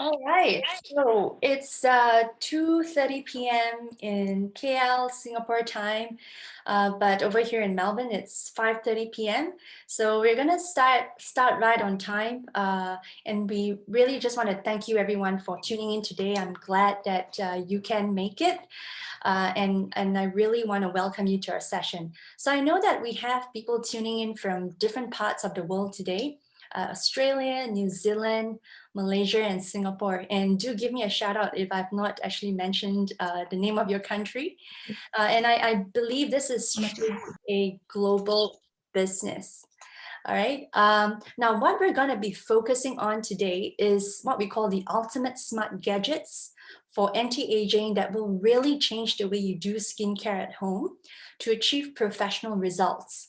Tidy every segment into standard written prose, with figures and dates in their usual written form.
All right, so it's 2:30 p.m. in KL, Singapore time, but over here in Melbourne, it's 5:30 p.m. So we're gonna start right on time, and we really just want to thank you everyone for tuning in today. I'm glad that you can make it, and I really want to welcome you to our session. So I know that we have people tuning in from different parts of the world today. Australia, New Zealand, Malaysia, and Singapore. And do give me a shout out if I've not actually mentioned the name of your country. And I believe this is truly a global business. All right. Now, what we're going to be focusing on today is what we call the ultimate smart gadgets for anti-aging that will really change the way you do skincare at home to achieve professional results.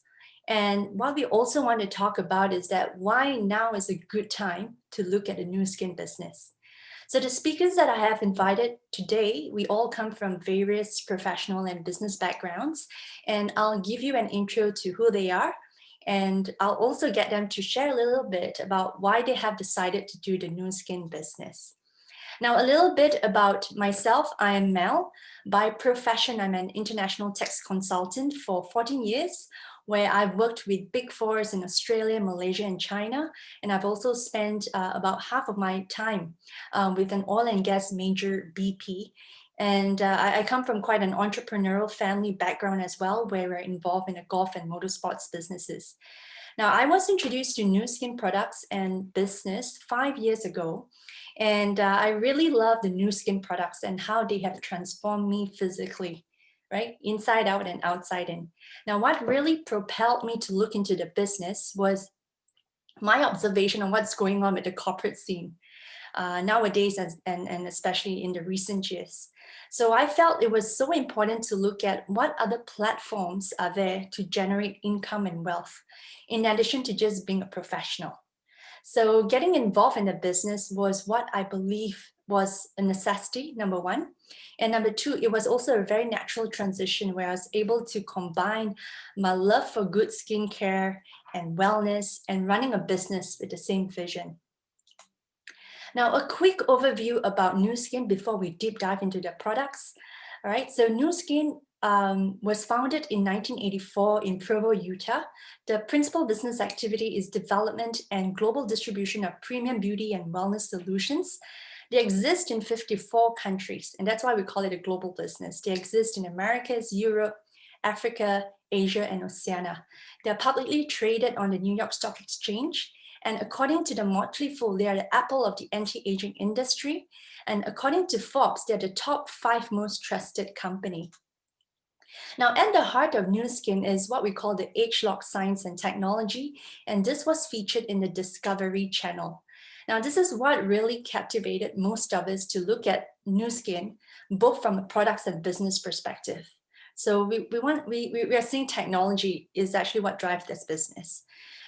And what we also want to talk about is that why now is a good time to look at a new skin business. So the speakers that I have invited today, we all come from various professional and business backgrounds, and I'll give you an intro to who they are, and I'll also get them to share a little bit about why they have decided to do the new skin business. Now, a little bit about myself. I am Mel. By profession, I'm an international tax consultant for 14 years, where I've worked with Big Fours in Australia, Malaysia, and China. And I've also spent about half of my time with an oil and gas major, BP. And I come from quite an entrepreneurial family background as well, where we're involved in the golf and motorsports businesses. Now, I was introduced to new skin products and business 5 years ago, and I really love the new skin products and how they have transformed me physically, right? Inside out and outside in. Now, what really propelled me to look into the business was my observation on what's going on with the corporate scene nowadays and especially in the recent years. So I felt it was so important to look at what other platforms are there to generate income and wealth, in addition to just being a professional. So getting involved in the business was what I believe was a necessity, number one. And number two, it was also a very natural transition where I was able to combine my love for good skincare and wellness and running a business with the same vision. Now, a quick overview about Nu Skin before we deep dive into the products. All right, so Nu Skin was founded in 1984 in Provo, Utah. The principal business activity is development and global distribution of premium beauty and wellness solutions. They exist in 54 countries, and that's why we call it a global business. They exist in Americas, Europe, Africa, Asia, and Oceania. They're publicly traded on the New York Stock Exchange. And according to the Motley Fool, they are the Apple of the anti-aging industry. And according to Forbes, they're the top 5 most trusted company. Now, at the heart of Nu Skin is what we call the ageLOC science and technology, and this was featured in the Discovery Channel. Now, this is what really captivated most of us to look at Nu Skin, both from a products and business perspective. So we are seeing technology is actually what drives this business.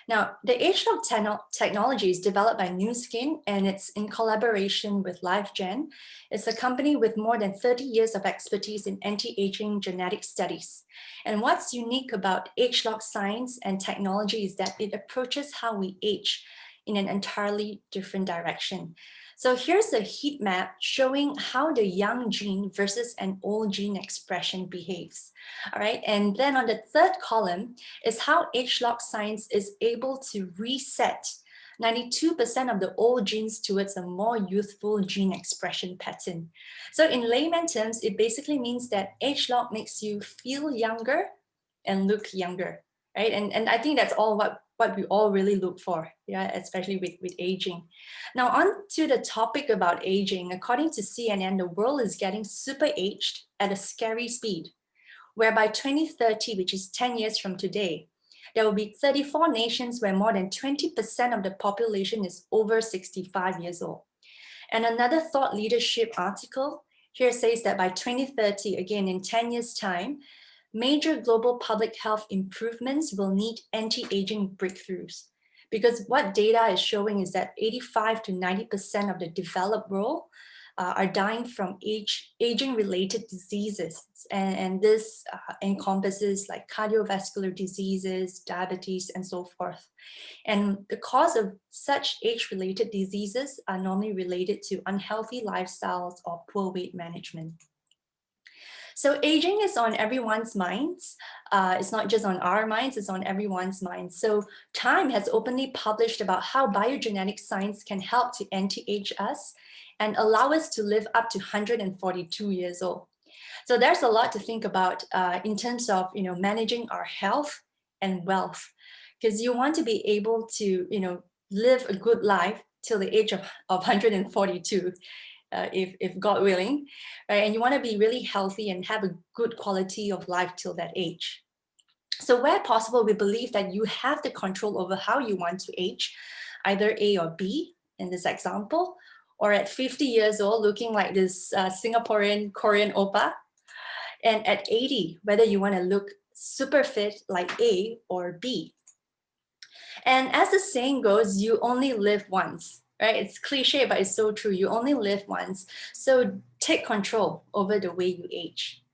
Now, the ageLOC technology is developed by Nu Skin, and it's in collaboration with LifeGen. It's a company with more than 30 years of expertise in anti-aging genetic studies. And what's unique about ageLOC science and technology is that it approaches how we age in an entirely different direction. So here's a heat map showing how the young gene versus an old gene expression behaves. All right, and then on the third column is how ageLOC science is able to reset 92% of the old genes towards a more youthful gene expression pattern. So in layman terms, it basically means that ageLOC makes you feel younger and look younger, right? And I think that's all what we all really look for, yeah, especially with aging. Now, on to the topic about aging. According to CNN, the world is getting super aged at a scary speed, where by 2030, which is 10 years from today, there will be 34 nations where more than 20% of the population is over 65 years old. And another thought leadership article here says that by 2030, again in 10 years' time, major global public health improvements will need anti-aging breakthroughs. Because what data is showing is that 85 to 90% of the developed world are dying from aging-related diseases. And this encompasses like cardiovascular diseases, diabetes, and so forth. And the cause of such age-related diseases are normally related to unhealthy lifestyles or poor weight management. So aging is on everyone's minds. It's not just on our minds, it's on everyone's minds. So Time has openly published about how biogenetic science can help to anti-age us and allow us to live up to 142 years old. So there's a lot to think about in terms of managing our health and wealth, because you want to be able to live a good life till the age of 142. If God willing, right? And you want to be really healthy and have a good quality of life till that age. So where possible, we believe that you have the control over how you want to age, either A or B in this example, or at 50 years old, looking like this Singaporean Korean oppa, and at 80, whether you want to look super fit like A or B. And as the saying goes, you only live once. Right? It's cliche, but it's so true. You only live once. So take control over the way you age.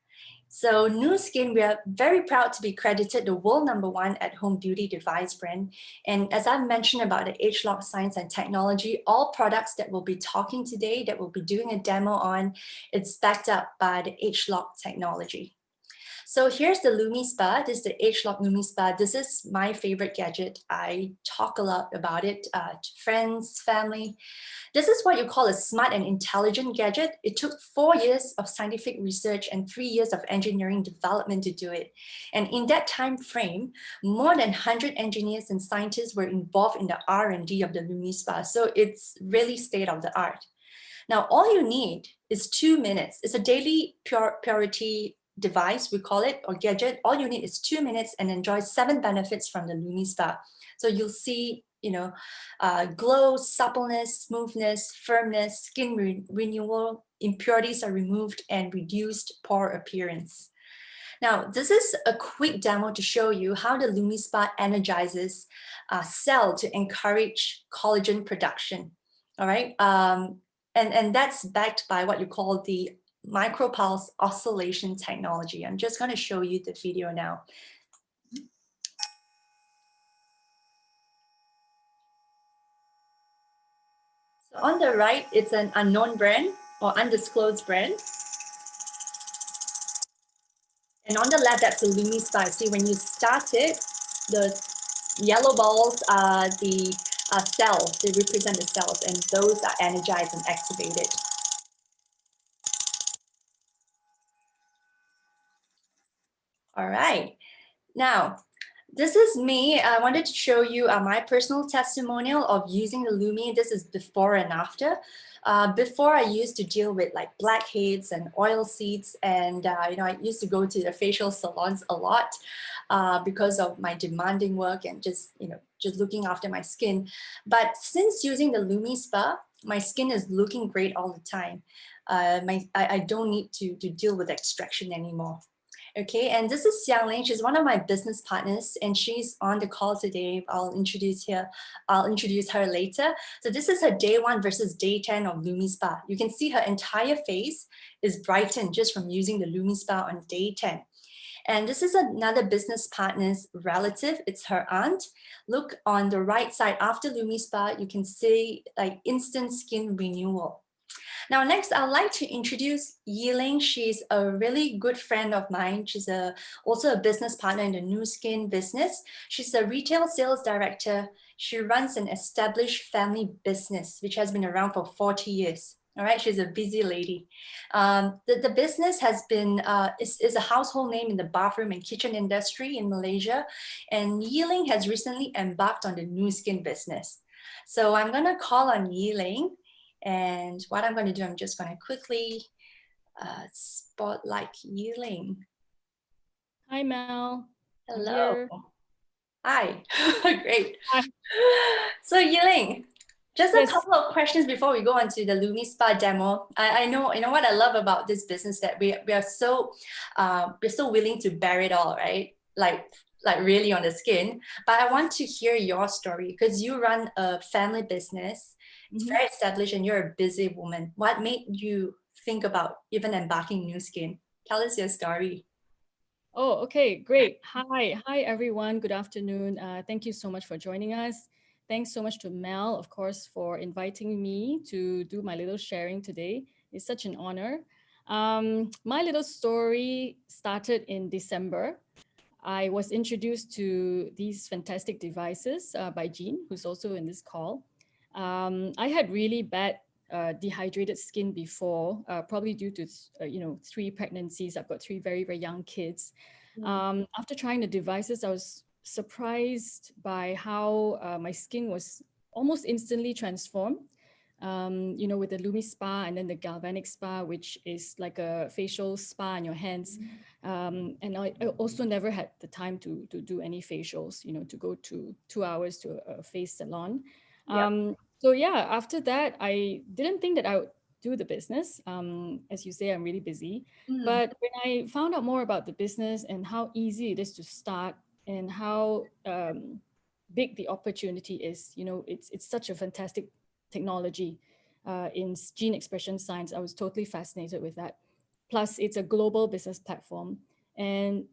So Nu Skin, we are very proud to be credited the world #1 at-home beauty device brand. And as I've mentioned about the ageLOC science and technology, all products that we'll be talking today, that we'll be doing a demo on, it's backed up by the ageLOC technology. So here's the LumiSpa. This is the ageLOC LumiSpa. This is my favorite gadget. I talk a lot about it to friends, family. This is what you call a smart and intelligent gadget. It took 4 years of scientific research and 3 years of engineering development to do it. And in that time frame, more than 100 engineers and scientists were involved in the R&D of the LumiSpa. So it's really state of the art. Now, all you need is 2 minutes. It's a daily purity device, we call it, or gadget. All you need is 2 minutes and enjoy 7 benefits from the LumiSpa. So you'll see, glow, suppleness, smoothness, firmness, skin renewal, impurities are removed, and reduced pore appearance. Now, this is a quick demo to show you how the LumiSpa energizes cell to encourage collagen production. All right, and that's backed by what you call the micropulse oscillation technology. I'm just going to show you the video now. So on the right, it's an unknown brand or undisclosed brand. And on the left, that's the LumiSpa. See, when you start it, the yellow balls are the cells. They represent the cells, and those are energized and activated. All right. Now, this is me. I wanted to show you my personal testimonial of using the Lumi. This is before and after. Before, I used to deal with like blackheads and oil seeds, and I used to go to the facial salons a lot because of my demanding work and just looking after my skin. But since using the LumiSpa, my skin is looking great all the time. I don't need to deal with extraction anymore. Okay, and this is Xiang Ling. She's one of my business partners, and she's on the call today. I'll introduce her later. So this is her day 1 versus day 10 of LumiSpa. You can see her entire face is brightened just from using the LumiSpa on day 10. And this is another business partner's relative. It's her aunt. Look on the right side after LumiSpa, you can see like instant skin renewal. Now, next, I'd like to introduce Yiling. She's a really good friend of mine. She's also a business partner in the Nu Skin business. She's a retail sales director. She runs an established family business, which has been around for 40 years. All right, she's a busy lady. The business has been, is a household name in the bathroom and kitchen industry in Malaysia. And Yiling has recently embarked on the Nu Skin business. So I'm gonna call on Yiling. And what I'm going to do, I'm just going to quickly spotlight Yiling. Hi, Mel. Hello. Hi. Great. Hi. So Yiling, just a couple of questions before we go on to the LumiSpa demo. I know, what I love about this business, that we are so willing to bear it all, right? Like really on the skin. But I want to hear your story, because you run a family business. It's Mhm. very established and you're a busy woman. What made you think about even embarking Nu Skin? Tell us your story. Oh, okay, great. Hi everyone. Good afternoon. Thank you so much for joining us. Thanks so much to Mel, of course, for inviting me to do my little sharing today. It's such an honor. My little story started in December. I was introduced to these fantastic devices by Jean, who's also in this call. I had really bad dehydrated skin before, probably due to 3 pregnancies. I've got 3 very young kids. Mm. After trying the devices, I was surprised by how my skin was almost instantly transformed. With the Lumi Spa and then the Galvanic Spa, which is like a facial spa on your hands. And I also never had the time to do any facials, to go to 2 hours to a face salon. Yep. So yeah, after that, I didn't think that I would do the business. As you say, I'm really busy. Mm. But when I found out more about the business and how easy it is to start and how big the opportunity is, it's such a fantastic technology in gene expression science. I was totally fascinated with that. Plus, it's a global business platform. And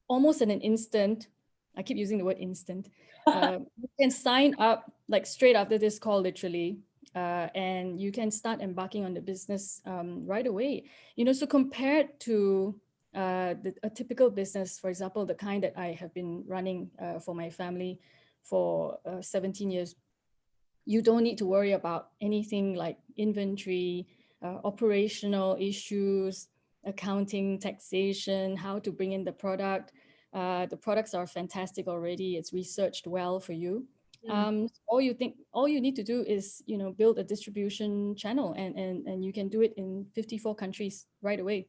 almost in an instant, I keep using the word instant, you can sign up like straight after this call, literally, and you can start embarking on the business right away. So compared to a typical business, for example, the kind that I have been running for my family for 17 years, you don't need to worry about anything like inventory, operational issues, accounting, taxation, how to bring in the product. The products are fantastic already. It's researched well for you. Mm. All you need to do is, build a distribution channel, and you can do it in 54 countries right away.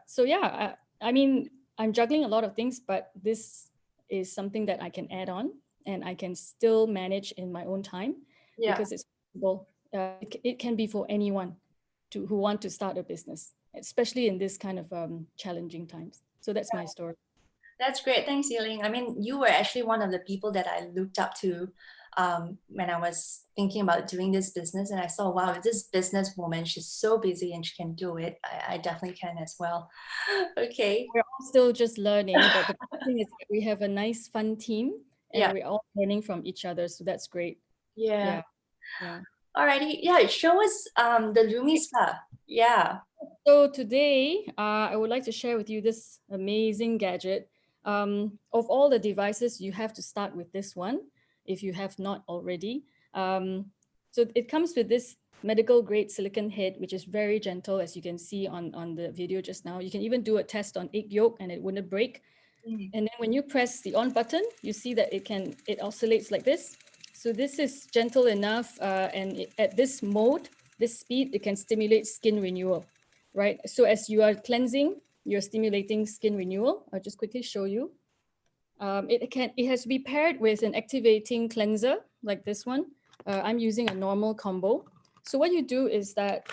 So yeah, I mean, I'm juggling a lot of things, but this is something that I can add on and I can still manage in my own time Yeah. because it's possible. It can be for anyone who want to start a business, especially in this kind of challenging times. So that's my story. That's great. Thanks, Yiling. I mean, you were actually one of the people that I looked up to when I was thinking about doing this business. And I saw, wow, this businesswoman, she's so busy and she can do it. I definitely can as well. Okay. We're all still just learning, but the good thing is that we have a nice, fun team and Yeah. we're all learning from each other. So that's great. Yeah. Yeah. Yeah. Alrighty. Yeah. Show us the Lumi Spa. Yeah. So today, I would like to share with you this amazing gadget. Of all the devices, you have to start with this one if you have not already. So it comes with this medical grade silicone head, which is very gentle, as you can see on the video just now. You can even do a test on egg yolk and it wouldn't break. Mm. And then when you press the on button, you see that it oscillates like this. So this is gentle enough, and at this mode, this speed, it can stimulate skin renewal, right? So as you are cleansing, you're stimulating skin renewal. I'll just quickly show you. It has to be paired with an activating cleanser like this one. I'm using a normal combo. So what you do is that,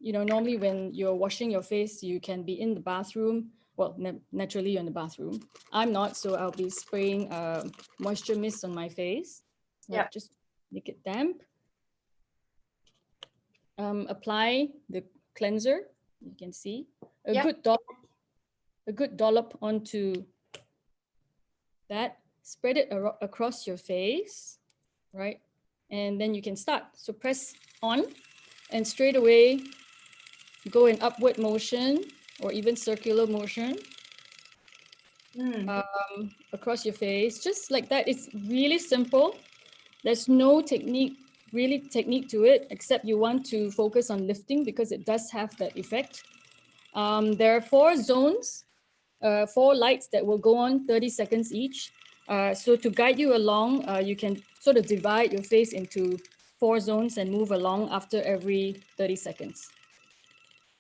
normally when you're washing your face, you can be in the bathroom. Well, naturally you're in the bathroom. I'm not, so I'll be spraying moisture mist on my face, right? Yeah. Just make it damp. Apply the cleanser. You can see Yeah. a good dollop onto that. Spread it across your face, right? And then you can start. So press on, and straight away go in upward motion or even circular motion Mm. across your face, just like that. It's really simple. There's no technique to it, except you want to focus on lifting because it does have that effect. There are 4 zones, 4 lights that will go on 30 seconds each. So to guide you along, you can sort of divide your face into 4 zones and move along after every 30 seconds.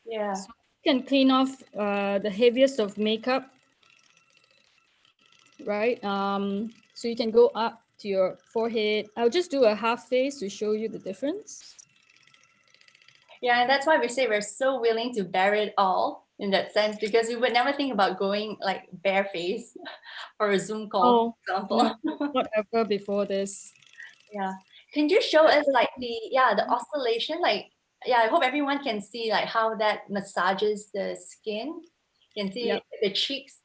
Yeah. So you can clean off the heaviest of makeup, right? So you can go up to your forehead. I'll just do a half face to show you the difference. Yeah. And that's why we say we're so willing to bear it all in that sense, because we would never think about going like barefaced for a Zoom call, Oh, for example. no, not ever before this. Yeah. Can you show us like the oscillation? Like, I hope everyone can see like how that massages the skin. You can see Yep. the cheeks,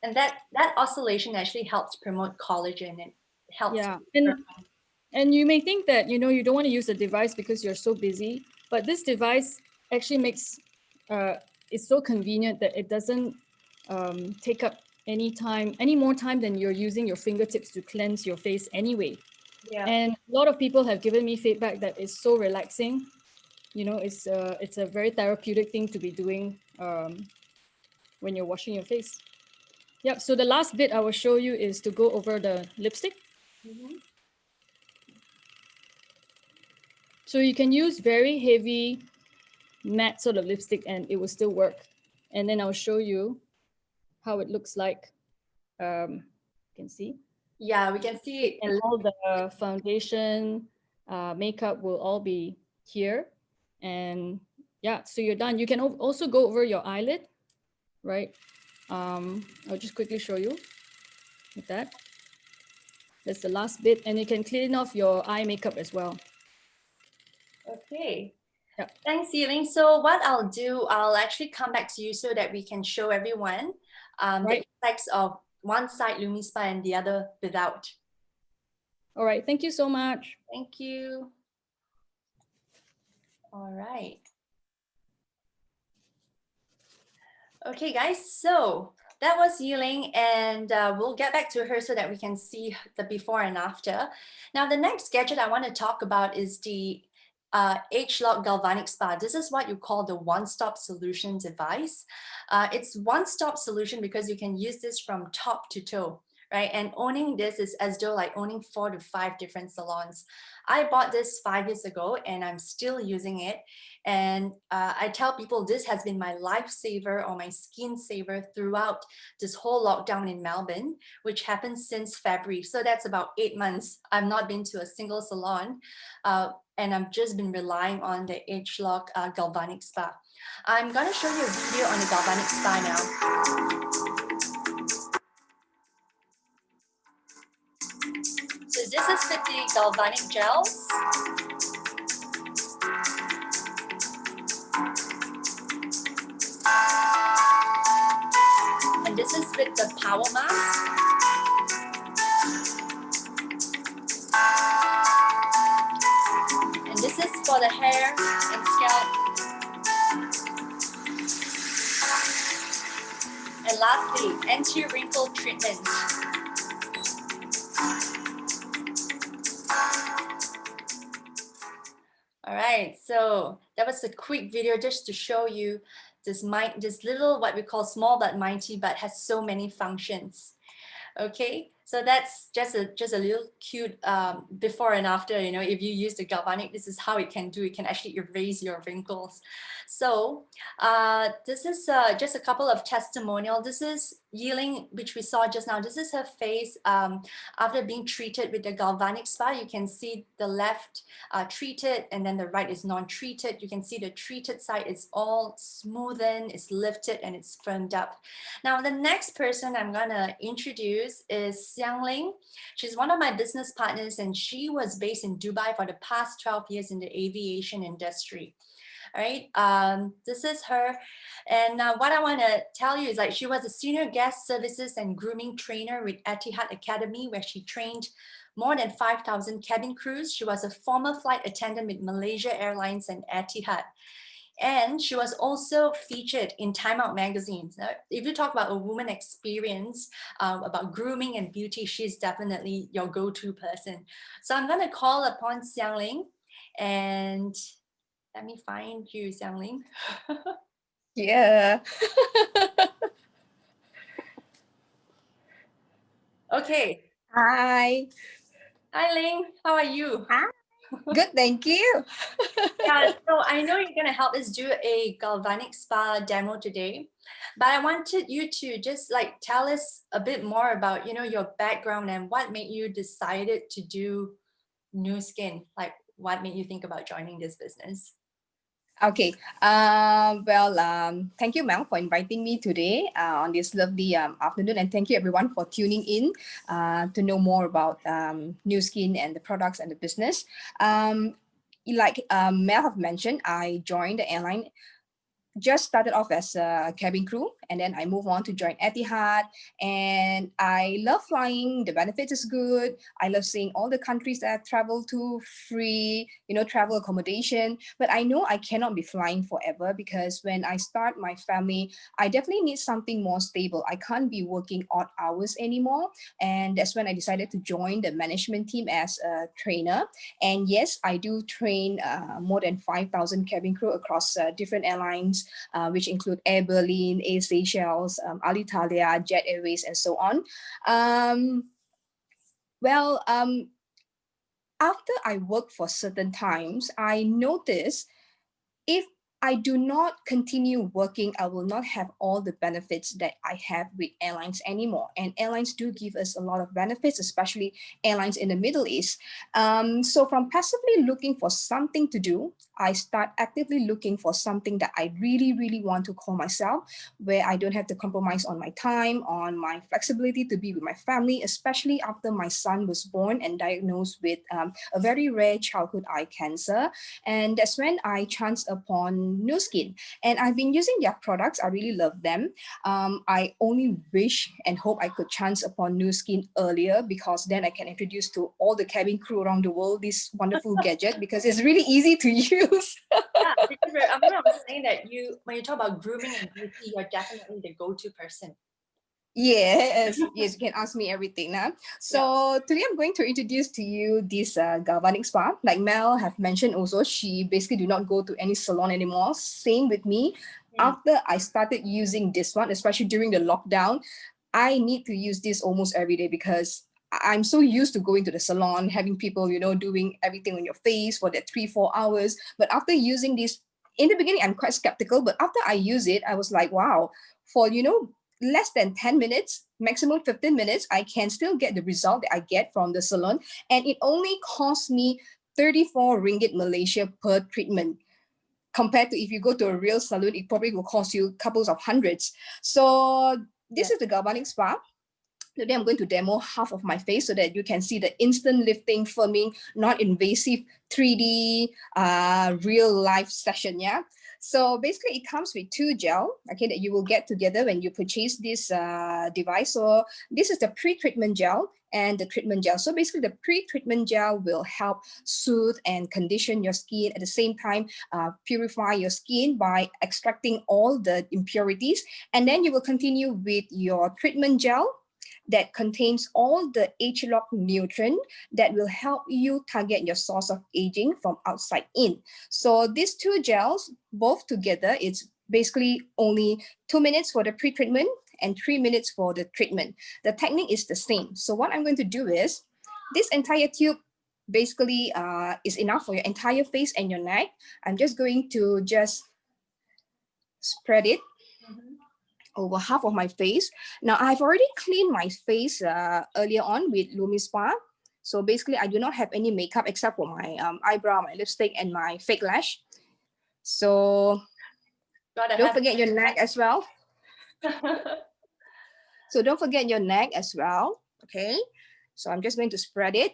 and that oscillation actually helps promote collagen and helps. Yeah. And you may think that, you know, you don't want to use the device because you're so busy, but this device actually makes it's so convenient that it doesn't take up any more time than you're using your fingertips to cleanse your face anyway. Yeah. And a lot of people have given me feedback that it's so relaxing. You know, it's a very therapeutic thing to be doing when you're washing your face. Yep. So the last bit I will show you is to go over the lipstick. Mhm. So you can use very heavy matte sort of lipstick and it will still work. And then I'll show you how it looks like. You can see. Yeah, we can see And all the foundation, makeup will all be here. And yeah, so you're done. You can also go over your eyelid, right? I'll just quickly show you with that. That's the last bit. And you can clean off your eye makeup as well. Okay. Yeah. Thanks, Yiling. So what I'll do, I'll actually come back to you so that we can show everyone the Right. effects of one side LumiSpa and the other without. All right. Thank you so much. Thank you. All right. Okay, guys, so that was Yiling, and we'll get back to her so that we can see the before and after. Now, the next gadget I want to talk about is the ageLOC Galvanic Spa. This is what you call the one-stop solution device. It's one-stop solution because you can use this from top to toe, right? And owning this is as though like owning 4 to 5 different salons. I bought this 5 years ago and I'm still using it. And I tell people this has been my lifesaver or my skin saver throughout this whole lockdown in Melbourne, which happened since February. So that's about 8 months. I've not been to a single salon. And I've just been relying on the ageLOC Galvanic Spa. I'm going to show you a video on the Galvanic Spa now. So this is with the galvanic gels. And this is with the power mask. And this is for the hair and scalp. And lastly, anti-wrinkle treatment. All right, so that was a quick video just to show you this little what we call small but mighty, but has so many functions. Okay, so that's just a little cute before and after. You know, if you use the galvanic, this is how it can do. It can actually erase your wrinkles. So this is just a couple of testimonial. This is Yiling, which we saw just now. This is her face after being treated with the galvanic spa. You can see the left treated and then the right is non-treated. You can see the treated side is all smoothened, it's lifted and it's firmed up. Now the next person I'm gonna introduce is Xiang Ling. She's one of my business partners and she was based in Dubai for the past 12 years in the aviation industry. All right, this is her. And what I want to tell you is like she was a senior guest services and grooming trainer with Etihad Academy, where she trained more than 5,000 cabin crews. She was a former flight attendant with Malaysia Airlines and Etihad. And she was also featured in Time Out magazine. If you talk about a woman experience about grooming and beauty, she's definitely your go-to person. So I'm going to call upon Xiang Ling, and let me find you, Xiang Ling. Yeah. Okay. Hi. Hi, Ling. How are you? Hi. Good, thank you. Yeah, so I know you're going to help us do a galvanic spa demo today, but I wanted you to just like tell us a bit more about, you know, your background and what made you decided to do Nu Skin. Like what made you think about joining this business? Okay. Thank you, Mel, for inviting me today on this lovely afternoon, and thank you everyone for tuning in to know more about Nu Skin and the products and the business. Like Mel have mentioned, I joined the airline, just started off as a cabin crew, and then I move on to join Etihad. And I love flying. The benefits is good. I love seeing all the countries that I've traveled to, free, travel accommodation. But I know I cannot be flying forever, because when I start my family, I definitely need something more stable. I can't be working odd hours anymore. And that's when I decided to join the management team as a trainer. And yes, I do train more than 5,000 cabin crew across different airlines, which include Air Berlin, Air Seychelles, Alitalia, Jet Airways, and so on. Well, after I work for certain times, I notice if I do not continue working, I will not have all the benefits that I have with airlines anymore. And airlines do give us a lot of benefits, especially airlines in the Middle East. So from passively looking for something to do, I start actively looking for something that I really, really want to call myself, where I don't have to compromise on my time, on my flexibility to be with my family, especially after my son was born and diagnosed with a very rare childhood eye cancer. And that's when I chanced upon Nu Skin, and I've been using their products. I really love them. I only wish and hope I could chance upon Nu Skin earlier, because then I can introduce to all the cabin crew around the world this wonderful gadget, because it's really easy to use. Yeah, because I remember I was saying that when you talk about grooming and beauty, you're definitely the go-to person. Yes, yes, you can ask me everything now. So today I'm going to introduce to you this galvanic spa. Like Mel have mentioned also, she basically do not go to any salon anymore. Same with me. After I started using this one, especially during the lockdown, I need to use this almost every day, because I'm so used to going to the salon, having people, doing everything on your face for that 3-4 hours. But after using this, in the beginning, I'm quite skeptical, but after I use it, I was like, wow, for, less than 10 minutes, maximum 15 minutes, I can still get the result that I get from the salon. And it only costs me 34 ringgit Malaysia per treatment. Compared to if you go to a real salon, it probably will cost you couples of hundreds. So this is the galvanic spa. Today I'm going to demo half of my face so that you can see the instant lifting, firming, not invasive 3D real life session. Yeah. So basically it comes with 2 gel, okay, that you will get together when you purchase this device. So this is the pre-treatment gel and the treatment gel. So basically the pre-treatment gel will help soothe and condition your skin, at the same time purify your skin by extracting all the impurities. And then you will continue with your treatment gel that contains all the age-lock nutrient that will help you target your source of aging from outside in. So these 2 gels, both together, it's basically only 2 minutes for the pre-treatment and 3 minutes for the treatment. The technique is the same. So what I'm going to do is, this entire tube basically is enough for your entire face and your neck. I'm just going to spread it over half of my face. Now I've already cleaned my face earlier on with Lumi Spa. So basically I do not have any makeup except for my eyebrow, my lipstick, and my fake lash. So don't forget your neck as well. So don't forget your neck as well. Okay. So I'm just going to spread it.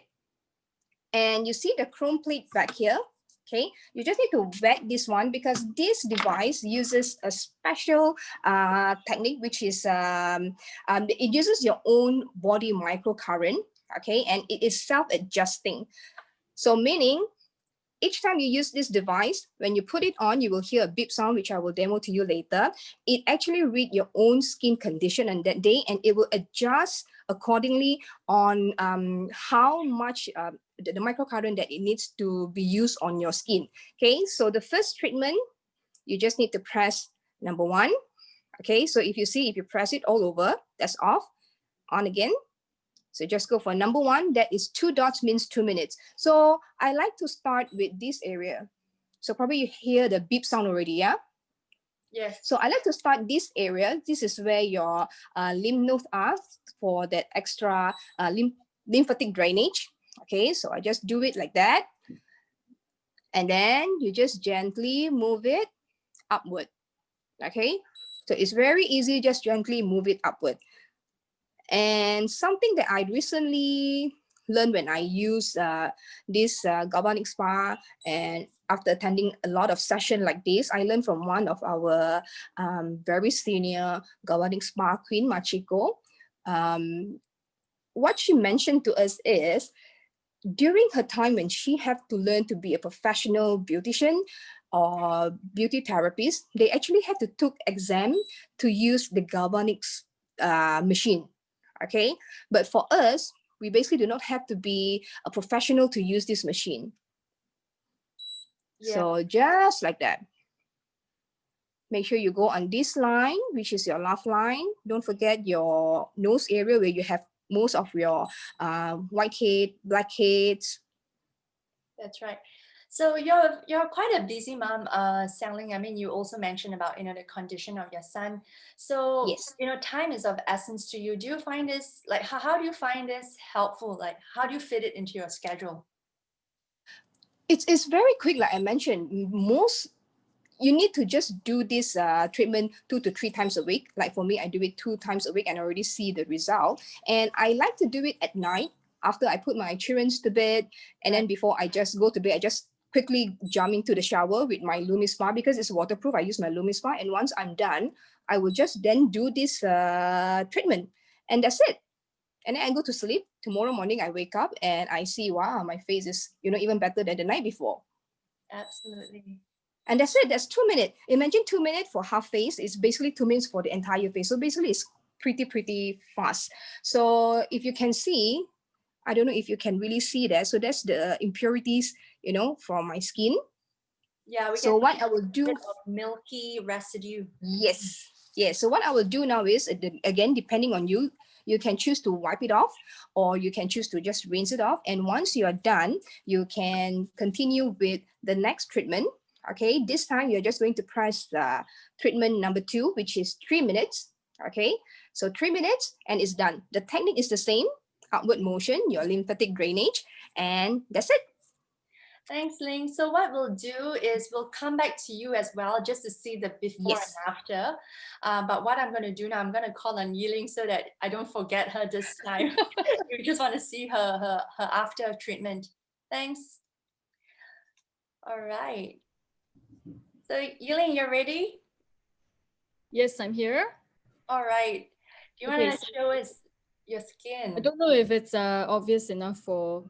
And you see the chrome plate back here. Okay, you just need to wet this one, because this device uses a special technique, which is it uses your own body microcurrent. Okay, and it is self-adjusting. So meaning, each time you use this device, when you put it on, you will hear a beep sound, which I will demo to you later. It actually reads your own skin condition on that day, and it will adjust accordingly on how much the microcurrent that it needs to be used on your skin. Okay, so the first treatment, you just need to press number 1. Okay, so if you press it all over, that's off. On again. So just go for number 1. That is 2 dots, means 2 minutes. So I like to start with this area. So probably you hear the beep sound already, yeah? Yes. So I like to start this area. This is where your lymph nodes are for that extra lymphatic drainage. Okay, so I just do it like that. And then you just gently move it upward. Okay, so it's very easy, just gently move it upward. And something that I recently learned when I use this galvanic spa, and after attending a lot of sessions like this, I learned from one of our very senior galvanic spa queen, Machiko. What she mentioned to us is, during her time when she had to learn to be a professional beautician or beauty therapist, they actually had to took exam to use the galvanic machine. Okay, but for us, we basically do not have to be a professional to use this machine. Yeah. So just like that. Make sure you go on this line, which is your laugh line. Don't forget your nose area where you have most of your whitehead, blackheads. That's right. So you're quite a busy mom, Xiangling. I mean, you also mentioned about the condition of your son. So Yes. time is of essence to you. Do you find this like how do you find this helpful? Like how do you fit it into your schedule? It's very quick, like I mentioned. You need to just do this treatment 2 to 3 times a week. Like for me, I do it 2 times a week and I already see the result. And I like to do it at night after I put my children to bed. And then before I just go to bed, I just quickly jump into the shower with my Lumi Spa because it's waterproof. I use my Lumi Spa. And once I'm done, I will just then do this treatment. And that's it. And then I go to sleep. Tomorrow morning, I wake up and I see, wow, my face is, even better than the night before. Absolutely. And that's it. That's 2 minutes. Imagine 2 minutes for half face. It's basically 2 minutes for the entire face. So basically, it's pretty fast. So if you can see, I don't know if you can really see that. So that's the impurities, from my skin. Yeah, we So can what I will see a do, bit of milky residue. yes. So what I will do now is, again, depending on you, you can choose to wipe it off or you can choose to just rinse it off. And once you are done, you can continue with the next treatment. Okay, this time you're just going to press the treatment number 2, which is 3 minutes. Okay, so 3 minutes and it's done. The technique is the same, upward motion, your lymphatic drainage, and that's it. Thanks, Ling. So what we'll do is we'll come back to you as well just to see the before Yes. and after. But what I'm going to do now, I'm going to call on Yiling so that I don't forget her this time. We just want to see her after treatment. Thanks. All right. So Yiling, you're ready? Yes, I'm here. All right. Do you Okay, want to show us your skin? I don't know if it's obvious enough for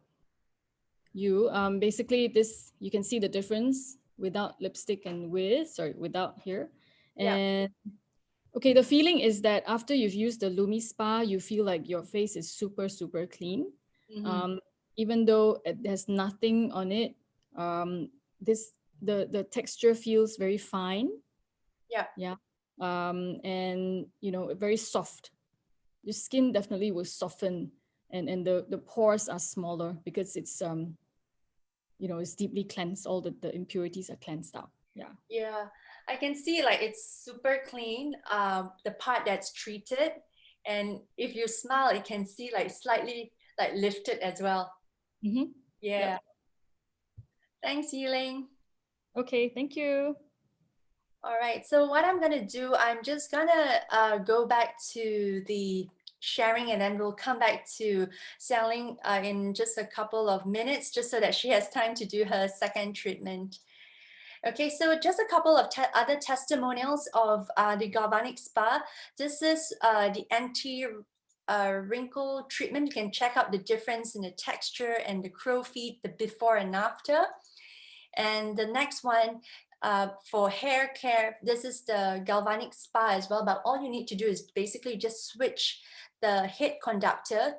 you. Basically, this you can see the difference without lipstick and without here. Yeah. And okay, the feeling is that after you've used the Lumi Spa, you feel like your face is super clean. Mhm. Even though there's nothing on it, the texture feels very fine. Yeah. Yeah. And very soft. Your skin definitely will soften, and the pores are smaller because it's it's deeply cleansed. All the impurities are cleansed out. Yeah. Yeah, I can see like it's super clean, the part that's treated. And if you smile, you can see like slightly like lifted as well. Mm-hmm. Yeah. Yep. Thanks, Yiling. Okay, thank you. All right, so what I'm gonna do, I'm just gonna go back to the sharing and then we'll come back to Xiangling in just a couple of minutes, just so that she has time to do her second treatment. Okay, so just a couple of other testimonials of the Galvanic Spa. This is the anti-wrinkle treatment. You can check out the difference in the texture and the crow feet, the before and after. And the next one, for hair care, this is the Galvanic Spa as well, but all you need to do is basically just switch the head conductor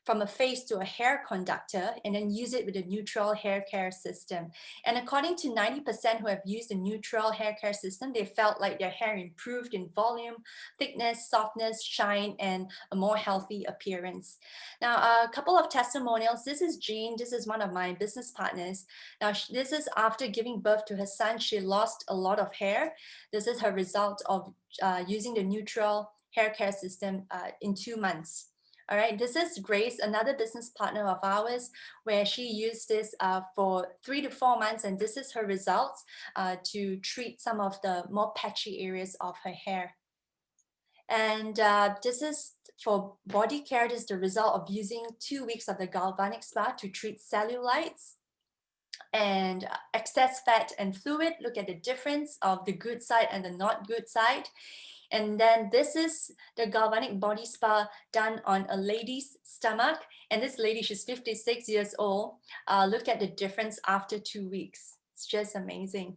from a face to a hair conductor and then use it with a neutral hair care system. And according to 90% who have used the neutral hair care system, they felt like their hair improved in volume, thickness, softness, shine, and a more healthy appearance. Now, a couple of testimonials. This is Jane. This is one of my business partners. Now, this is after giving birth to her son. She lost a lot of hair. This is her result of using the neutral hair care system in 2 months. All right, this is Grace, another business partner of ours, where she used this for 3 to 4 months, and this is her results to treat some of the more patchy areas of her hair. And this is for body care. This is the result of using 2 weeks of the Galvanic Spa to treat cellulites and excess fat and fluid. Look at the difference of the good side and the not good side. And then this is the Galvanic Body Spa done on a lady's stomach. And this lady, she's 56 years old. Look at the difference after 2 weeks. It's just amazing.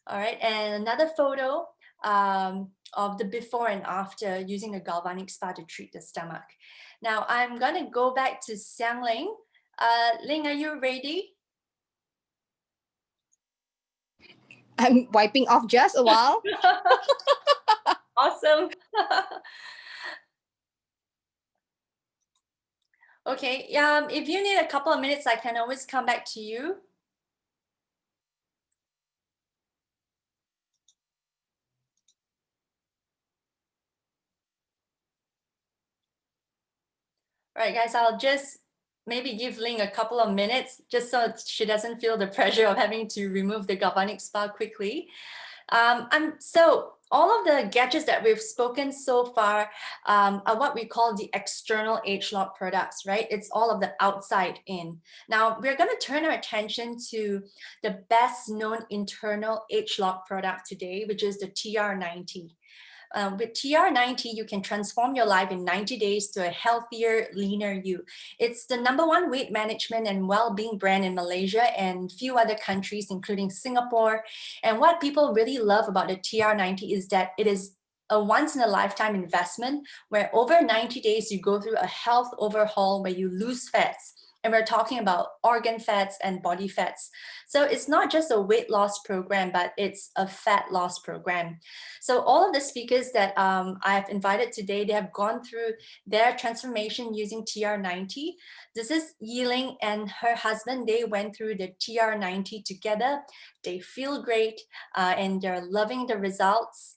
All right, and another photo of the before and after using the Galvanic Spa to treat the stomach. Now I'm gonna go back to Xiang Ling. Ling, are you ready? I'm wiping off just a while. Awesome. Okay, if you need a couple of minutes, I can always come back to you. All right, guys, I'll just maybe give Ling a couple of minutes just so she doesn't feel the pressure of having to remove the Galvanic Spa quickly. So all of the gadgets that we've spoken so far are what we call the external ageLOC products, right? It's all of the outside in. Now we're going to turn our attention to the best known internal ageLOC product today, which is the TR90. With TR90, you can transform your life in 90 days to a healthier, leaner you. It's the #1 weight management and well-being brand in Malaysia and few other countries, including Singapore. And what people really love about the TR90 is that it is a once-in-a-lifetime investment where over 90 days, you go through a health overhaul where you lose fats. And we're talking about organ fats and body fats. So it's not just a weight loss program, but it's a fat loss program. So all of the speakers that I've invited today, they have gone through their transformation using TR90. This is Yiling and her husband. They went through the TR90 together. They feel great and they're loving the results.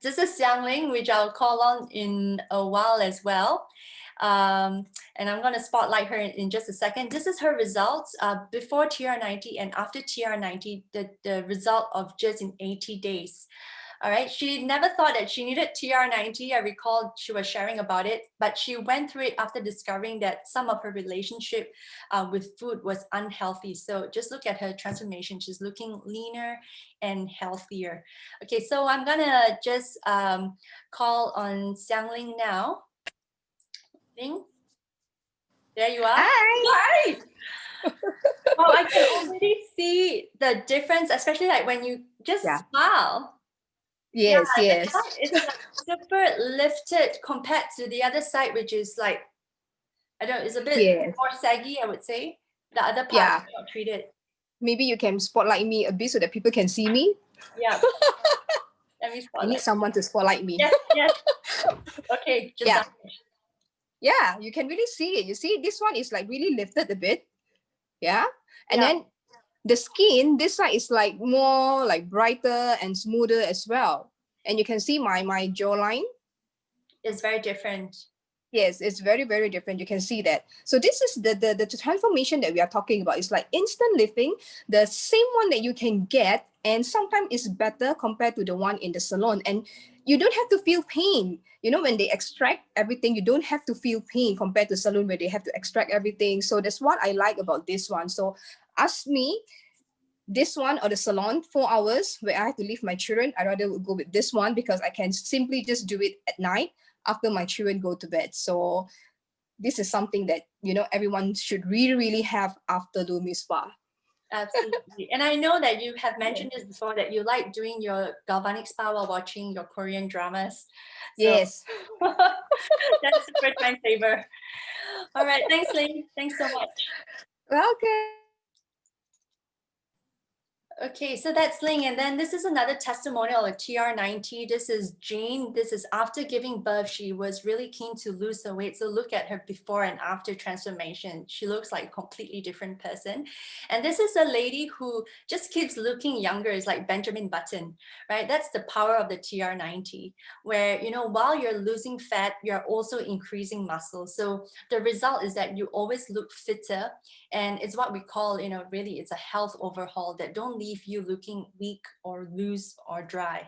This is Xiang Ling, which I'll call on in a while as well. And I'm going to spotlight her in just a second. This is her results before TR90 and after TR90, the result of just in 80 days. All right, she never thought that she needed TR90. I recall she was sharing about it, but she went through it after discovering that some of her relationship with food was unhealthy. So just look at her transformation. She's looking leaner and healthier. Okay, so I'm gonna just call on Xiang Ling now. Ling, there you are. Hi. Hi. Oh, I can already see the difference, especially like when you just smile. Yes, Yeah, yes. it's like super lifted compared to the other side, which is like, I don't know, it's a bit more saggy, I would say. The other part is not treated. Maybe you can spotlight me a bit so that people can see me. Yeah. Let me I spotlight. need someone to spotlight me. Yes, yes. Okay, just done. Yeah, you can really see it. You see, this one is like really lifted a bit. Yeah. And then the skin, this side is like more like brighter and smoother as well. And you can see my jawline. It's very different. Yes, it's very, very different. You can see that. So this is the transformation that we are talking about. It's like instant lifting, the same one that you can get, and sometimes it's better compared to the one in the salon. And you don't have to feel pain. You know, when they extract everything, you don't have to feel pain compared to salon where they have to extract everything. So that's what I like about this one. So ask me, this one or the salon, 4 hours where I have to leave my children, I rather go with this one because I can simply just do it at night after my children go to bed. So this is something that, you know, everyone should really, really have after doing spa. Absolutely. And I know that you have mentioned this before, that you like doing your Galvanic Spa while watching your Korean dramas. So Yes. that's a super time saver. All right. Thanks, Ling. Thanks so much. Welcome. Okay, so that's Ling. And then this is another testimonial of TR90. This is Jane. This is after giving birth. She was really keen to lose the weight. So look at her before and after transformation. She looks like a completely different person. And this is a lady who just keeps looking younger. It's like Benjamin Button, right? That's the power of the TR90, where, while you're losing fat, you're also increasing muscle. So the result is that you always look fitter. And it's what we call, really, it's a health overhaul that don't leave you looking weak or loose or dry.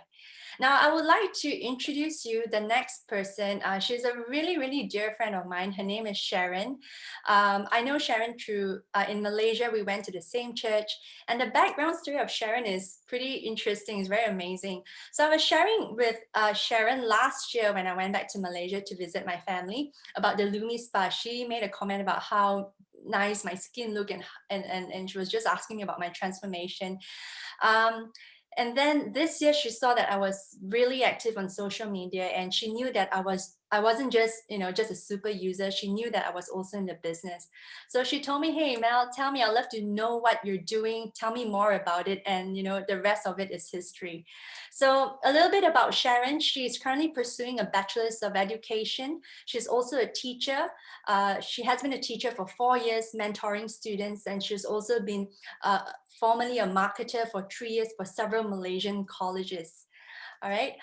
Now, I would like to introduce you the next person. She's a really, really dear friend of mine. Her name is Sharon. I know Sharon through, in Malaysia, we went to the same church. And the background story of Sharon is pretty interesting. It's very amazing. So I was sharing with Sharon last year when I went back to Malaysia to visit my family about the Lumi Spa. She made a comment about how nice my skin look, and she was just asking me about my transformation. And then this year she saw that I was really active on social media, and she knew that I wasn't just just a super user. She knew that I was also in the business. So she told me, hey Mel, tell me, I'd love to know what you're doing, tell me more about it, and the rest of it is history. So a little bit about Sharon. She's currently pursuing a bachelor's of education. She's also a teacher. She has been a teacher for 4 years, mentoring students, and she's also been formerly a marketer for 3 years for several Malaysian colleges. All right.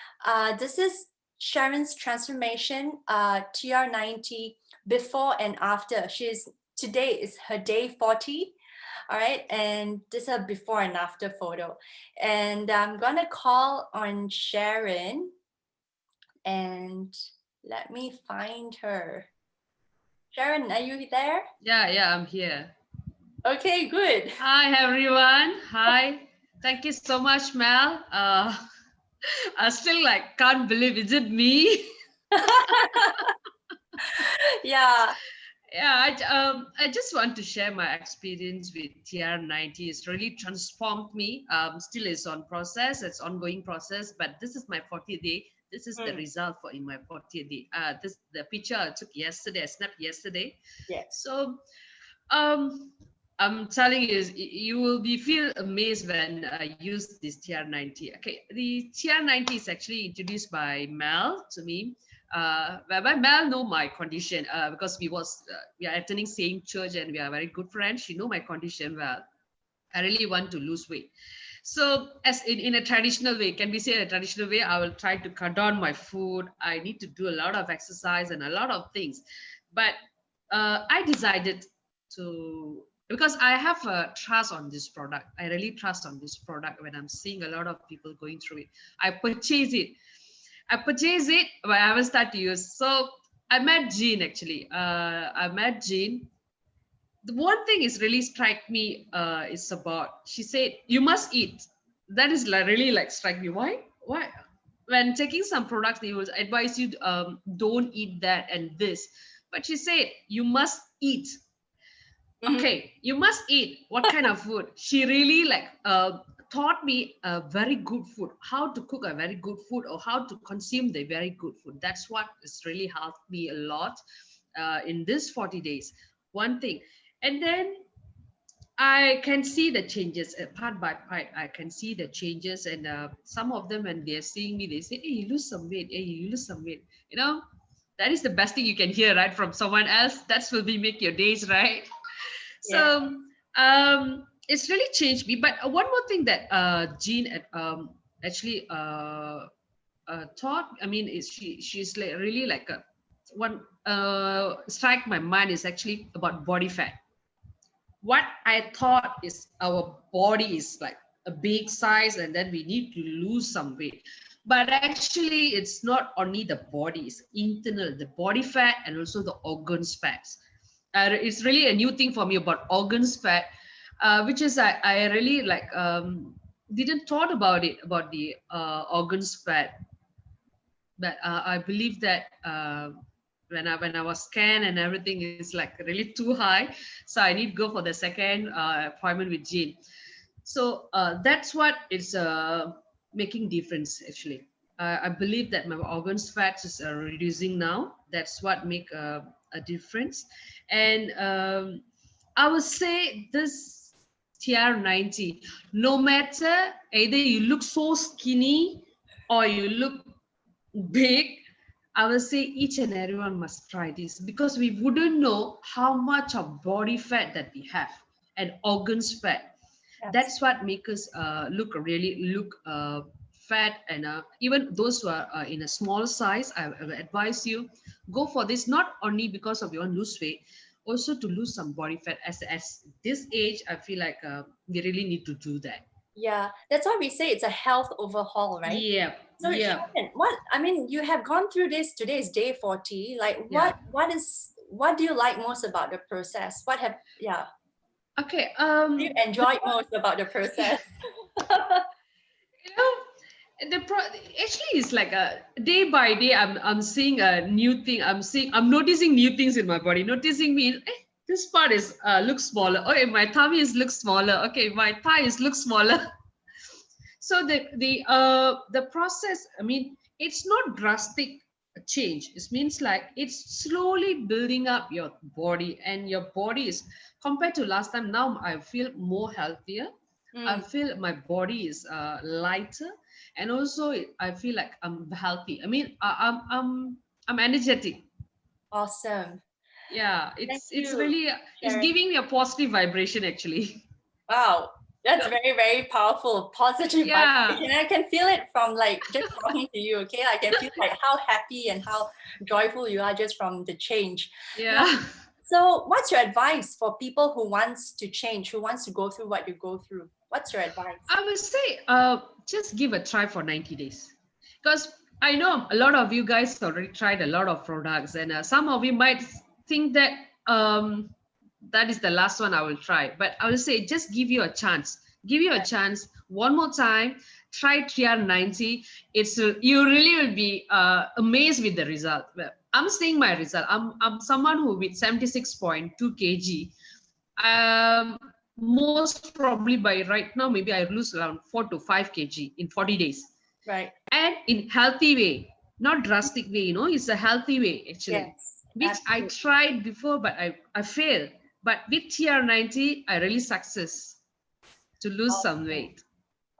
This is Sharon's transformation, TR90 before and after. Today is her day 40. All right. And this is a before and after photo. And I'm going to call on Sharon, and let me find her. Sharon, are you there? Yeah, I'm here. Okay, good. Hi, everyone. Hi. Thank you so much, Mel. I still can't believe, is it me? Yeah. Yeah, I just want to share my experience with TR90. It's really transformed me. Still is on process. It's ongoing process, but this is my 40th day. This is the result for in my 40th day. This the picture I took yesterday. I snapped yesterday. Yeah. So, I'm telling you, you will feel amazed when I use this TR90. Okay, the TR90 is actually introduced by Mel to me. But Mel know my condition because we are attending same church and we are very good friends. She know my condition well. I really want to lose weight. So as in a traditional way, can we say in a traditional way, I will try to cut down my food. I need to do a lot of exercise and a lot of things. But I decided to, because I have a trust on this product. I really trust on this product when I'm seeing a lot of people going through it. I purchase it, but I haven't started to use. So I met Jean actually. I met Jean. The one thing is really strike me is about, she said, you must eat. That is really strike me. Why? When taking some products, they will advise you don't eat that and this. But she said, you must eat. Okay, you must eat. What kind of food? She really taught me a very good food, how to cook a very good food or how to consume the very good food. That's what has really helped me a lot in this 40 days. One thing. And then I can see the changes part by part. I can see the changes, and some of them, when they're seeing me, they say, hey, you lose some weight. Hey, you lose some weight. That is the best thing you can hear, right? From someone else. That will be make your days, right? Yeah. So it's really changed me. But one more thing that Jean actually taught, I mean, is she's really one strike my mind is actually about body fat. What I thought is our body is like a big size and then we need to lose some weight. But actually, it's not only the body, it's internal, the body fat and also the organs fats. It's really a new thing for me about organs fat, which is I really didn't thought about it, about the organs fat. But I believe that when I was scanned and everything is really too high, so I need to go for the second appointment with Jean. So that's what is making difference actually. I believe that my organs fats is reducing now. That's what make a difference. And I would say this TR90. No matter either you look so skinny or you look big, I will say each and everyone must try this, because we wouldn't know how much of body fat that we have and organs fat. That's what makes us look fat. And even those who are in a small size, I will advise you, go for this, not only because of you want to lose weight, also to lose some body fat. As this age, I feel like we really need to do that. Yeah, that's why we say it's a health overhaul, right? Yeah, So yeah. Sharon, you have gone through this. Today is day 40. Like Yeah. what do you like most about the process? Okay. What do you enjoy most about the process? You know, actually it's like a day by day. I'm seeing a new thing. I'm noticing new things in my body. Noticing me. This part is looks smaller. Okay, my tummy is looks smaller. Okay, my thighs look smaller. So the process, I mean, it's not drastic change. It means like it's slowly building up your body, and your body is, compared to last time, now I feel more healthier. I feel my body is lighter, and also I feel like I'm healthy. I mean, I'm energetic. Awesome. Yeah, Thank it's you, really it's Sharon. giving me a positive vibration actually. Wow, that's very, very powerful, positive Yeah, vibration. I can feel it from like just talking to you, okay? I can feel like how happy and how joyful you are just from the change. Now, yeah. so what's your advice for people who wants to change, who wants to go through what you go through? What's your advice? I would say just give a try for 90 days, because I know a lot of you guys already tried a lot of products, and some of you might think that that is the last one I will try. But I will say just give you a chance. Give you a chance one more time. Try TR90. You really will be amazed with the result. Well, I'm seeing my result. I'm someone who with 76.2 kg. Most probably by right now, maybe I lose around 4 to 5 kg in 40 days. Right. And in healthy way, not drastic way, it's a healthy way actually, Yes. which I Absolutely. tried before, but I failed. But with TR90, I really success to lose some Awesome. weight.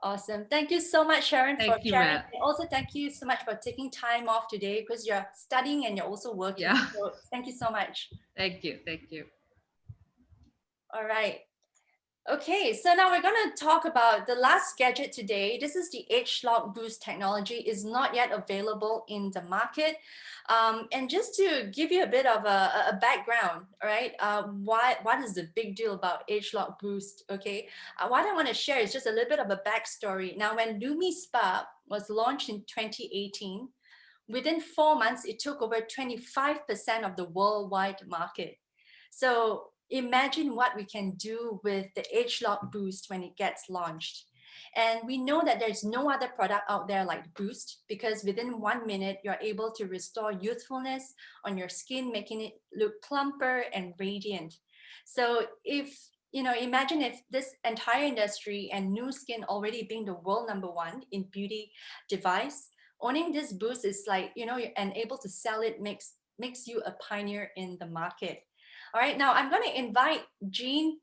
Awesome. Thank you so much, Sharon, for Thank you, sharing. Matt. And also, thank you so much for taking time off today because you're studying and you're also working. Yeah. So thank you so much. Thank you. Thank you. All right. Okay, so now we're going to talk about the last gadget today. This is the H-Lock Boost technology. Is not yet available in the market. And just to give you a bit of a background, all right, what is the big deal about H-Lock Boost? Okay, what I want to share is just a little bit of a backstory. Now, when Lumi Spa was launched in 2018, within 4 months, it took over 25% of the worldwide market. So imagine what we can do with the H-Lock Boost when it gets launched. And we know that there's no other product out there like Boost, because within 1 minute, you're able to restore youthfulness on your skin, making it look plumper and radiant. So imagine if this entire industry and Nu Skin already being the world #1 in beauty device, owning this Boost is like, and able to sell it makes you a pioneer in the market. All right, now I'm going to invite Jean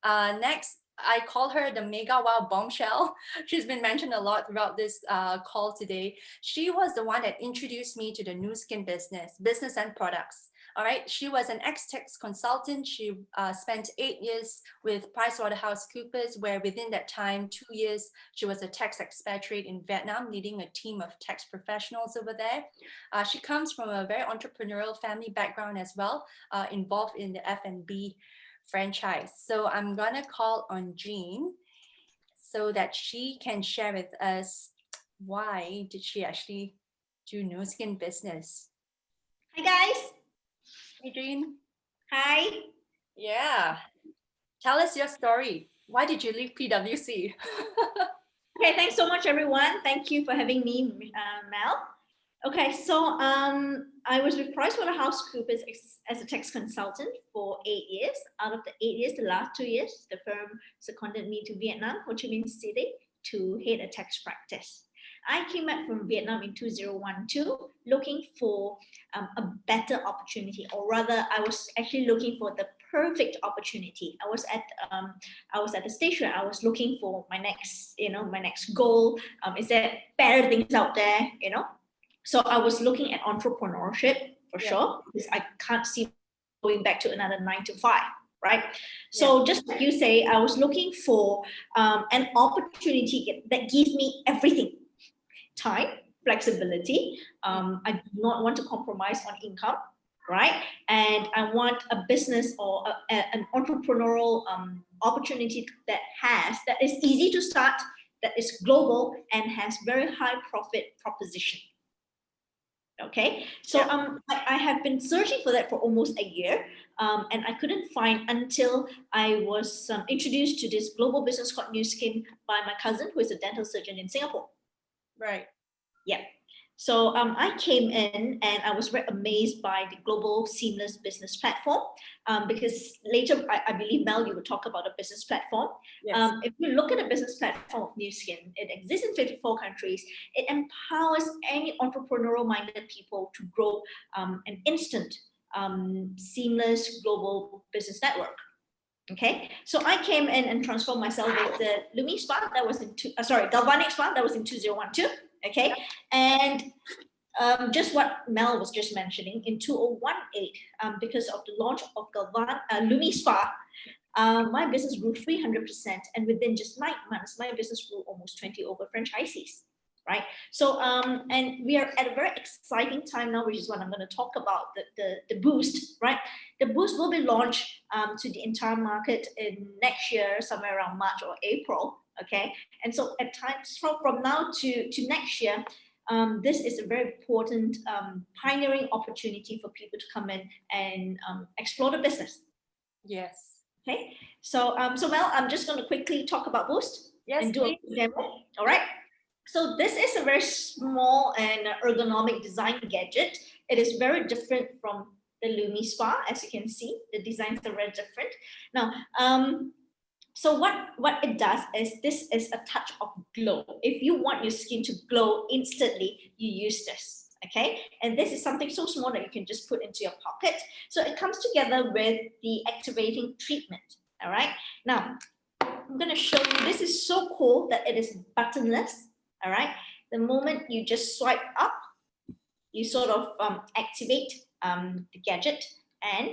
next. I call her the Mega Wow Bombshell. She's been mentioned a lot throughout this call today. She was the one that introduced me to the Nu Skin business and products. All right, she was an ex-tax consultant. She spent 8 years with PricewaterhouseCoopers, where within that time, 2 years, she was a tax expatriate in Vietnam, leading a team of tax professionals over there. She comes from a very entrepreneurial family background as well, involved in the F&B franchise. So I'm gonna call on Jean so that she can share with us why did she actually do Nu Skin business. Hi guys. Hey Jean. Hi. Yeah. Tell us your story. Why did you leave PwC? Okay, thanks so much everyone. Thank you for having me, Mel. Okay, so I was with PricewaterhouseCoopers as a tax consultant for 8 years. Out of the 8 years, the last 2 years, the firm seconded me to Vietnam, Ho Chi Minh City, to head a tax practice. I came back from Vietnam in 2012 looking for a better opportunity, or rather, I was actually looking for the perfect opportunity. I was at the stage where I was looking for my next goal. Is there better things out there? So I was looking at entrepreneurship for sure, because I can't see going back to another 9 to 5. Right. So just like you say, I was looking for an opportunity that gives me everything: time, flexibility. I do not want to compromise on income, right? And I want a business or an entrepreneurial opportunity that is easy to start, that is global, and has very high profit proposition. Okay, so I have been searching for that for almost a year, and I couldn't find until I was introduced to this global business called Nu Skin by my cousin, who is a dental surgeon in Singapore. Right. Yeah. So I came in and I was very amazed by the global seamless business platform, because later I believe, Mel, you would talk about a business platform. Yes. If you look at the business platform of Nu Skin, it exists in 54 countries. It empowers any entrepreneurial minded people to grow an instant seamless global business network. Okay, so I came in and transformed myself with the Lumi Spa that was Galvanic Spa that was in 2012. Okay, and just what Mel was just mentioning, in 2018, because of the launch of Lumi Spa, my business grew 300%, and within just 9 months, my business grew almost 20 over franchisees. Right. So, and we are at a very exciting time now, which is what I'm going to talk about, the boost, right? The boost will be launched to the entire market in next year, somewhere around March or April. Okay. And so at times from now to next year, this is a very important pioneering opportunity for people to come in and explore the business. Yes. Okay. So, Mel, I'm just going to quickly talk about Boost. Yes, and do a demo. All right. So this is a very small and ergonomic design gadget. It is very different from the Lumi Spa. As you can see, the designs are very different. Now, so what it does is, this is a touch of glow. If you want your skin to glow instantly, you use this. Okay, and this is something so small that you can just put into your pocket. So it comes together with the activating treatment. All right. Now, I'm going to show you. This is so cool that it is buttonless. All right. The moment you just swipe up, you sort of activate the gadget, and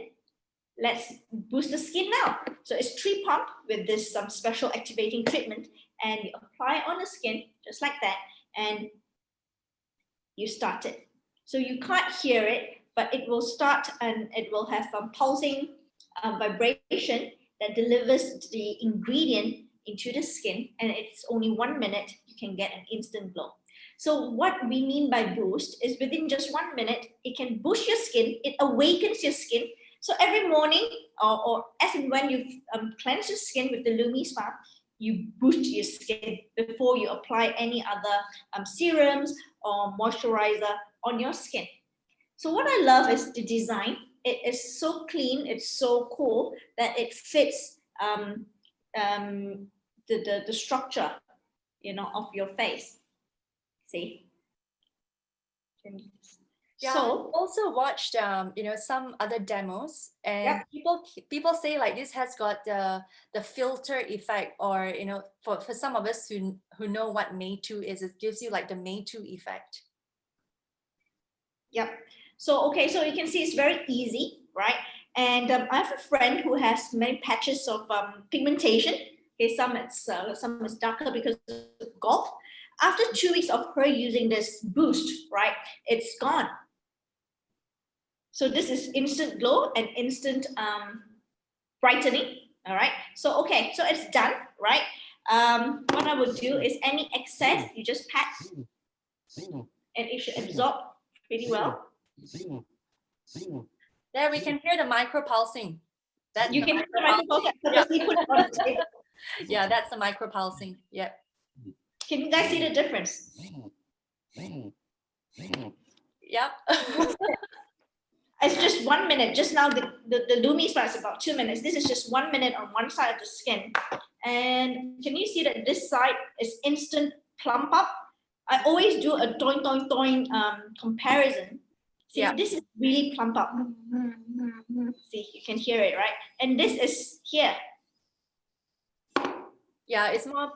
let's boost the skin now. So it's 3 pump with this special activating treatment, and you apply it on the skin just like that, and you start it. So you can't hear it, but it will start, and it will have pulsing vibration that delivers the ingredient into the skin, and it's only 1 minute. You can get an instant glow. So what we mean by boost is, within just 1 minute, it can boost your skin. It awakens your skin. So every morning, or as and when you cleanse your skin with the Lumi Spa, you boost your skin before you apply any other serums or moisturizer on your skin. So what I love is the design. It is so clean. It's so cool that it fits the structure, of your face. See? Yeah, So I've also watched some other demos, and people say like this has got the filter effect, or for some of us who know what Meitu is, it gives you like the Meitu effect. Yep. So okay, so you can see it's very easy, right? And I have a friend who has many patches of pigmentation. Okay, some is darker because of golf. After 2 weeks of her using this boost, right, it's gone. So this is instant glow and instant brightening. All right. So okay, so it's done, right? What I would do is, any excess you just pat, and it should absorb pretty well. There we can hear the micro pulsing. That You can hear the microphone. Purposely put it on the table. Yeah, that's the micro pulsing. Yep. Can you guys see the difference? Yep. It's just 1 minute. Just now, the Lumi Spa is about 2 minutes. This is just 1 minute on one side of the skin. And can you see that this side is instant plump up? I always do a doing comparison. See, Yeah. this is really plump up. See, you can hear it, right? And this is here. Yeah, it's more,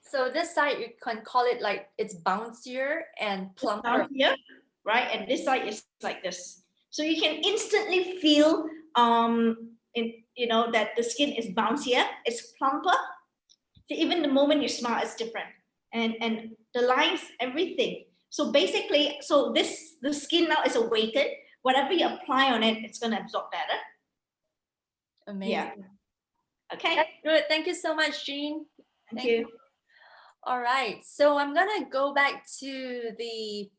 so this side you can call it like it's bouncier and plumper. Down here, right? And this side is like this. So you can instantly feel that the skin is bouncier, it's plumper. So even the moment you smile, it's different. And the lines, everything. So basically, the skin now is awakened. Whatever you apply on it, it's gonna absorb better. Amazing. Yeah. Okay. That's good. Thank you so much, Jean. Thank you. All right, so I'm gonna go back to the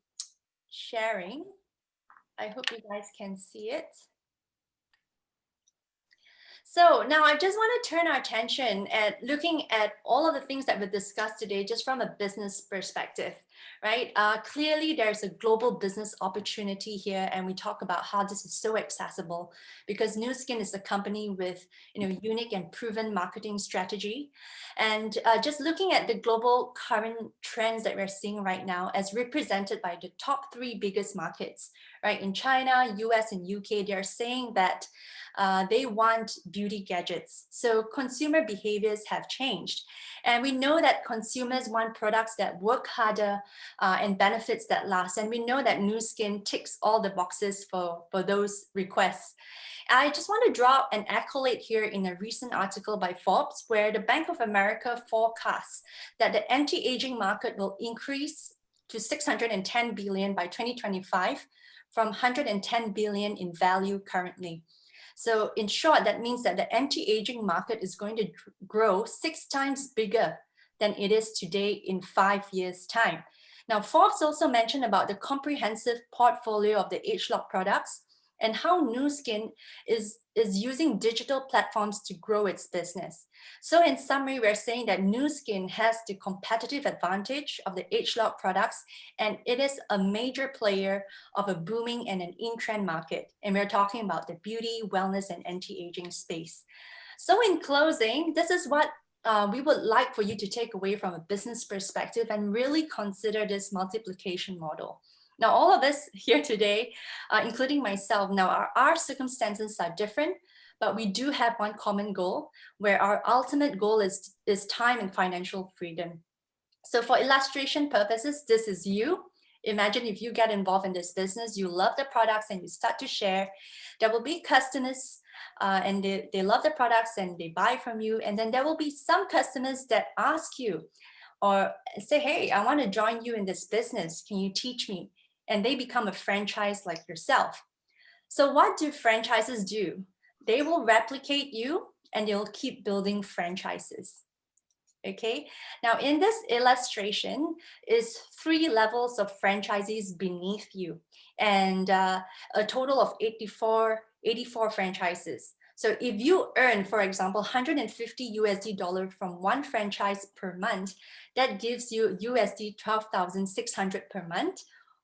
sharing. I hope you guys can see it. So now I just want to turn our attention at looking at all of the things that we discussed today, just from a business perspective, right? Clearly, there's a global business opportunity here, and we talk about how this is so accessible because Nu Skin is a company with unique and proven marketing strategy. And just looking at the global current trends that we're seeing right now, as represented by the top 3 biggest markets, right? In China, US, and UK, they're saying that they want beauty gadgets. So consumer behaviors have changed. And we know that consumers want products that work harder and benefits that last. And we know that Nu Skin ticks all the boxes for those requests. I just want to draw an accolade here in a recent article by Forbes, where the Bank of America forecasts that the anti-aging market will increase to 610 billion by 2025 from 110 billion in value currently. So in short, that means that the anti-aging market is going to grow 6 times bigger than it is today in 5 years' time. Now, Forbes also mentioned about the comprehensive portfolio of the ageLOC products and how Nu Skin is using digital platforms to grow its business. So in summary, we're saying that Nu Skin has the competitive advantage of the ageLOC products, and it is a major player of a booming and an in-trend market. And we're talking about the beauty, wellness, and anti-aging space. So in closing, this is what we would like for you to take away from a business perspective and really consider this multiplication model. Now, all of us here today, including myself, now our circumstances are different, but we do have one common goal, where our ultimate goal is time and financial freedom. So for illustration purposes, this is you. Imagine if you get involved in this business, you love the products and you start to share. There will be customers and they love the products and they buy from you. And then there will be some customers that ask you or say, hey, I want to join you in this business. Can you teach me? And they become a franchise like yourself. So what do franchises do? They will replicate you and they'll keep building franchises. Okay, now in this illustration is 3 levels of franchisees beneath you and a total of 84 franchises. So if you earn, for example, $150 from one franchise per month, that gives you USD 12,600 per month,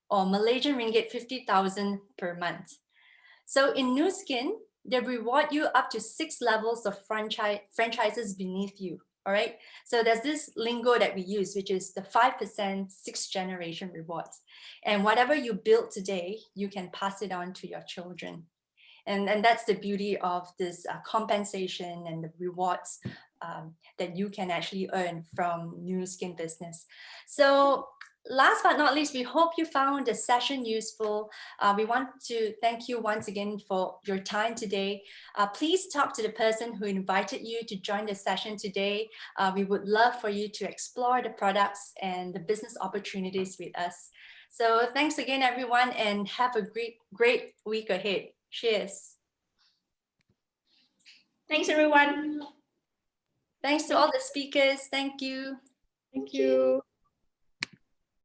or Malaysian ringgit 50,000 per month. So in Nu Skin, they reward you up to 6 levels of franchises beneath you. All right. So there's this lingo that we use, which is the 5% 6th generation rewards. And whatever you build today, you can pass it on to your children. And that's the beauty of this compensation and the rewards that you can actually earn from Nu Skin business. So last but not least, we hope you found the session useful. We want to thank you once again for your time today. Please talk to the person who invited you to join the session today. We would love for you to explore the products and the business opportunities with us. So thanks again, everyone, and have a great week ahead. Cheers. Thanks, everyone. Thanks to all the speakers. Thank you. Thank you.